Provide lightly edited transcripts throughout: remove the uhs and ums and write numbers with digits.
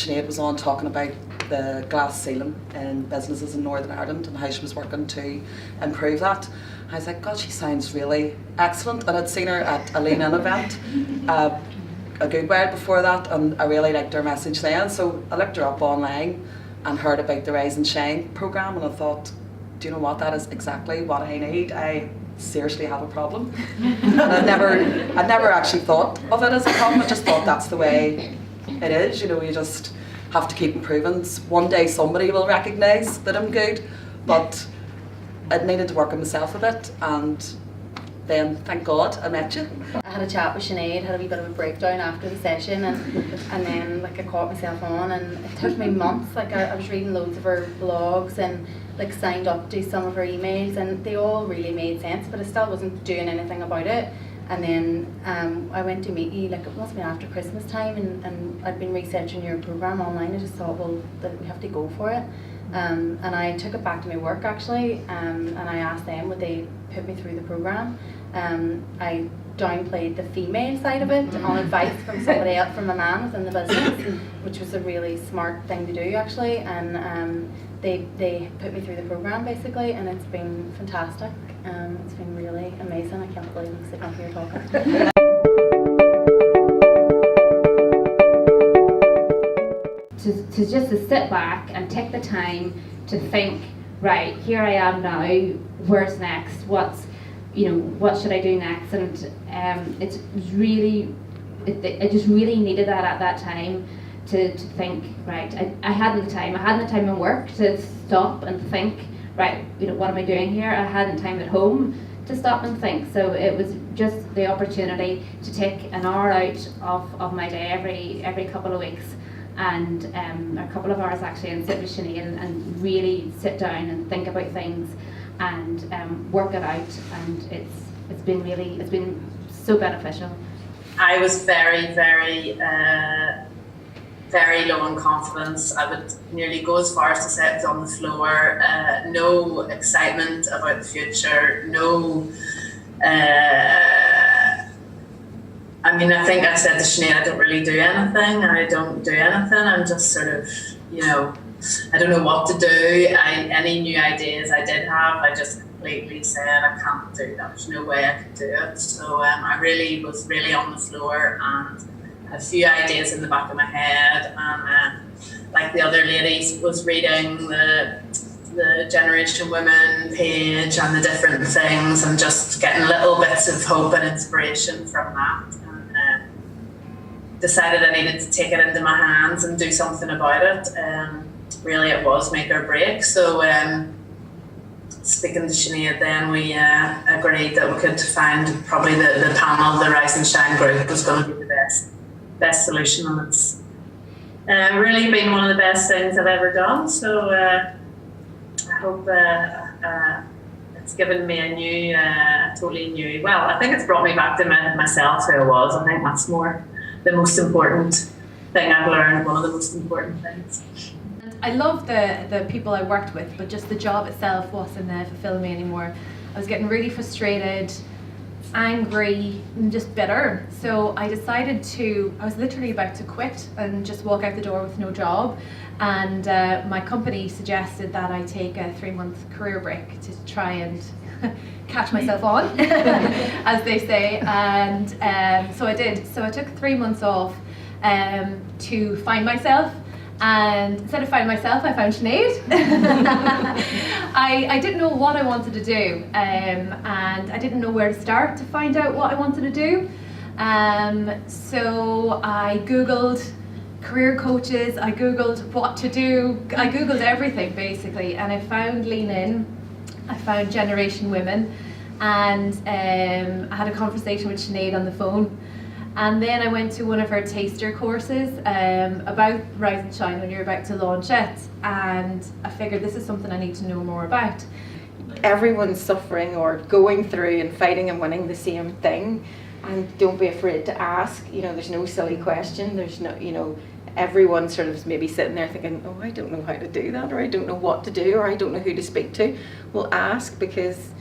Sinead was on talking about the glass ceiling in businesses in Northern Ireland and how she was working to improve that. I was like, God, she sounds really excellent. And I'd seen her at a Lean-In event a good while before that, and I really liked her message then. So I looked her up online and heard about the Rise and Shine programme, and I thought, do you know what, that is exactly what I need. I seriously have a problem. And I'd never actually thought of it as a problem. I just thought that's the way it is, you know, you just have to keep improving. One day somebody will recognise that I'm good, but I needed to work on myself a bit, and then thank God I met you. I had a chat with Sinead, had a wee bit of a breakdown after the session, and then like I caught myself on, and it took me months. Like I was reading loads of her blogs and like signed up to some of her emails, and they all really made sense, but I still wasn't doing anything about it. And then I went to meet you, like it must have been after Christmas time, and I'd been researching your programme online. I just thought, well, that we have to go for it. And I took it back to my work actually, and I asked them would they put me through the programme. I downplayed the female side of it on advice from somebody else, from a man within the business, which was a really smart thing to do actually, and they put me through the programme basically, and it's been fantastic. It's been really amazing. I can't believe I'm sitting up here talking. To just to sit back and take the time to think, right, here I am now, where's next, what should I do next? And I just really needed that at that time to think, right, I hadn't the time in work to stop and think, right, what am I doing here? I hadn't time at home to stop and think, so it was just the opportunity to take an hour out of my day every couple of weeks, and a couple of hours actually, and sit with Sinead and really sit down and think about things and work it out, and it's been so beneficial. I was very, very, very low in confidence. I would nearly go as far as to say it was on the floor. No excitement about the future. No. I think I said to Sinead, I don't really do anything. I don't do anything. I'm just sort of, I don't know what to do. Any new ideas I did have, I just completely said I can't do that. There's no way I could do it. So I was really on the floor, and had a few ideas in the back of my head. And like the other ladies, was reading the Generation Women page and the different things, and just getting little bits of hope and inspiration from that. Decided I needed to take it into my hands and do something about it. Really it was make or break. So speaking to Sinead then, we agreed that we could find probably the panel, the Rise and Shine group was going to be the best solution, and it's really been one of the best things I've ever done. So I hope it's given me a new, totally new, well, I think it's brought me back to myself, who I was. I think that's more the most important thing I've learned, one of the most important things. I love the people I worked with, but just the job itself wasn't fulfilling me anymore. I was getting really frustrated, angry, and just bitter. So I decided I was literally about to quit and just walk out the door with no job. And my company suggested that I take a 3-month career break to try and catch myself on, as they say. And so I did. So I took 3 months off to find myself. And instead of finding myself, I found Sinead. I didn't know what I wanted to do, and I didn't know where to start to find out what I wanted to do. So I Googled career coaches, I Googled what to do, I Googled everything basically, and I found Lean-In, I found Generation Women, and I had a conversation with Sinead on the phone. And then I went to one of her taster courses about Rise and Shine when you're about to launch it, and I figured this is something I need to know more about. Everyone's suffering or going through and fighting and winning the same thing, and don't be afraid to ask. There's no silly question. There's no, everyone sort of maybe sitting there thinking, oh, I don't know how to do that, or I don't know what to do, or I don't know who to speak to. Well, ask, because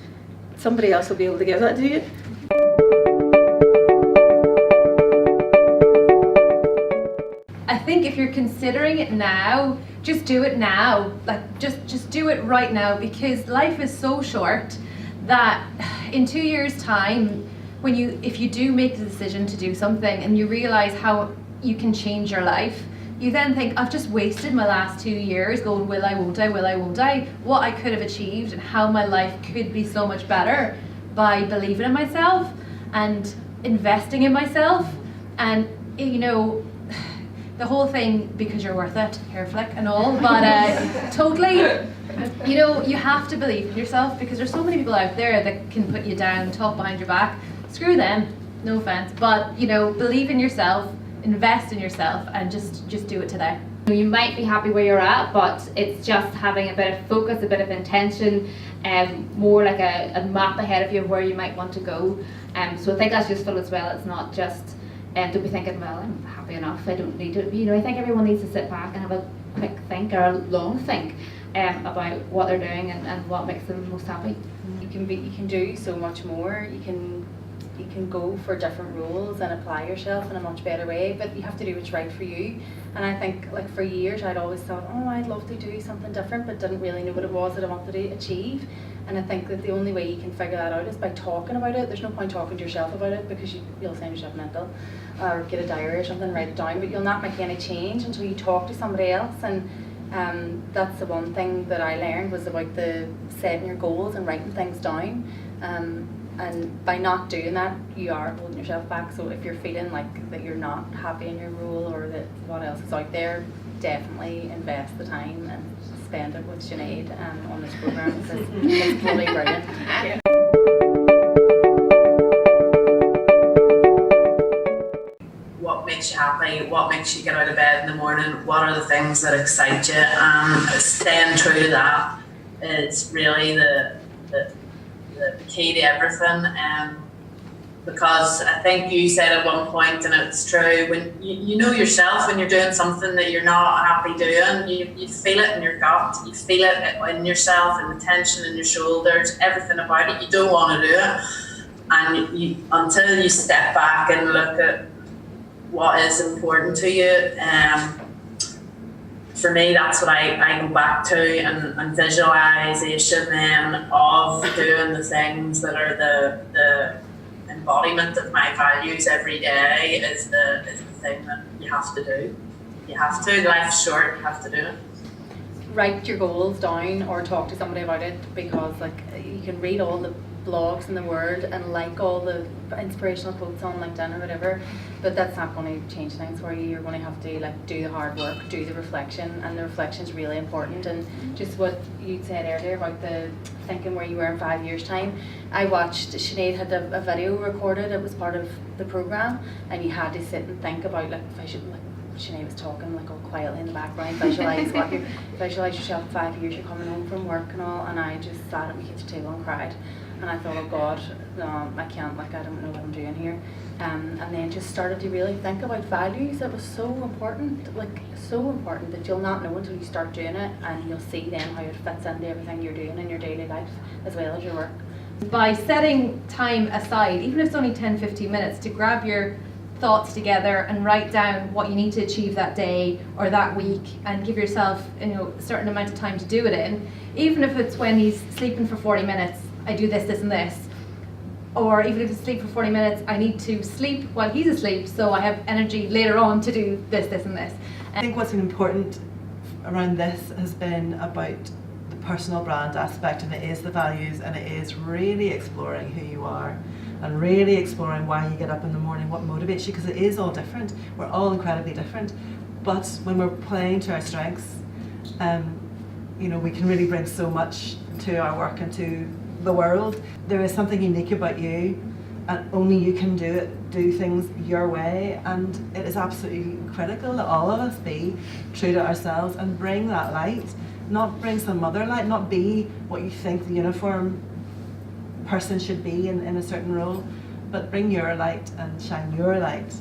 somebody else will be able to give that to you. I think if you're considering it now, just do it now. Like just do it right now, because life is so short that in 2 years' time, if you do make the decision to do something and you realize how you can change your life, you then think, I've just wasted my last 2 years going, will I, won't I, will I, won't I, what I could have achieved and how my life could be so much better by believing in myself and investing in myself. And you know, the whole thing, because you're worth it, hair flick and all, but totally, you know, you have to believe in yourself, because there's so many people out there that can put you down, talk behind your back. Screw them, no offense, but you know, believe in yourself, invest in yourself, and just do it today. You might be happy where you're at, but it's just having a bit of focus, a bit of intention, more like a map ahead of you of where you might want to go. So I think that's useful as well. It's not just don't be thinking, well, I'm happy enough, I don't need to. You know, I think everyone needs to sit back and have a quick think or a long think about what they're doing and what makes them most happy. You can do so much more. You can go for different roles and apply yourself in a much better way, but you have to do what's right for you. And I think, like, for years I'd always thought, oh, I'd love to do something different, but didn't really know what it was that I wanted to achieve. And I think that the only way you can figure that out is by talking about it. There's no point talking to yourself about it, because you'll sound yourself mental, or get a diary or something, write it down, but you'll not make any change until you talk to somebody else. And that's the one thing that I learned, was about the setting your goals and writing things down. And by not doing that, you are holding yourself back. So if you're feeling like that you're not happy in your role, or that what else is out there, definitely invest the time and spend it with Sinead on this programme, because it's really brilliant. Yeah. What makes you happy? What makes you get out of bed in the morning? What are the things that excite you? Staying true to that is really the key to everything. Because I think you said at one point, and it's true, when you know yourself when you're doing something that you're not happy doing, you feel it in your gut, you feel it in yourself, in the tension in your shoulders, everything about it. You don't want to do it, and until you step back and look at what is important to you. For me, that's what I go back to, and visualization then of doing the things that are the embodiment of my values every day is the thing that you have to do. You have to. Life's short. You have to do it. Write your goals down, or talk to somebody about it, because like you can read all the blogs in the world and like all the inspirational quotes on LinkedIn or whatever, but that's not going to change things for you. You're going to have to like do the hard work, do the reflection, and the reflection is really important. And just what you said earlier about the thinking where you were in 5 years' time, I watched, Sinead had a video recorded, it was part of the programme, and you had to sit and think about, like, if I should, like, Sinead was talking like all quietly in the background, visualise yourself in 5 years, you're coming home from work and all, and I just sat at my kitchen table and cried. And I thought, oh God, no, I can't, like, I don't know what I'm doing here. And then just started to really think about values. It was so important, like, so important, that you'll not know until you start doing it, and you'll see then how it fits into everything you're doing in your daily life as well as your work. By setting time aside, even if it's only 10-15 minutes, to grab your thoughts together and write down what you need to achieve that day or that week, and give yourself, you know, a certain amount of time to do it in, even if it's when he's sleeping for 40 minutes, I do this, this and this. Or even if he's asleep for 40 minutes, I need to sleep while he's asleep so I have energy later on to do this, this and this. I think what's been important around this has been about the personal brand aspect, and it is the values, and it is really exploring who you are and really exploring why you get up in the morning, what motivates you, because it is all different. We're all incredibly different, but when we're playing to our strengths, you know, we can really bring so much to our work and to the world. There is something unique about you, and only you can do things your way, and it is absolutely critical that all of us be true to ourselves and bring that light, not bring some other light, not be what you think the uniform person should be in a certain role, but bring your light and shine your light.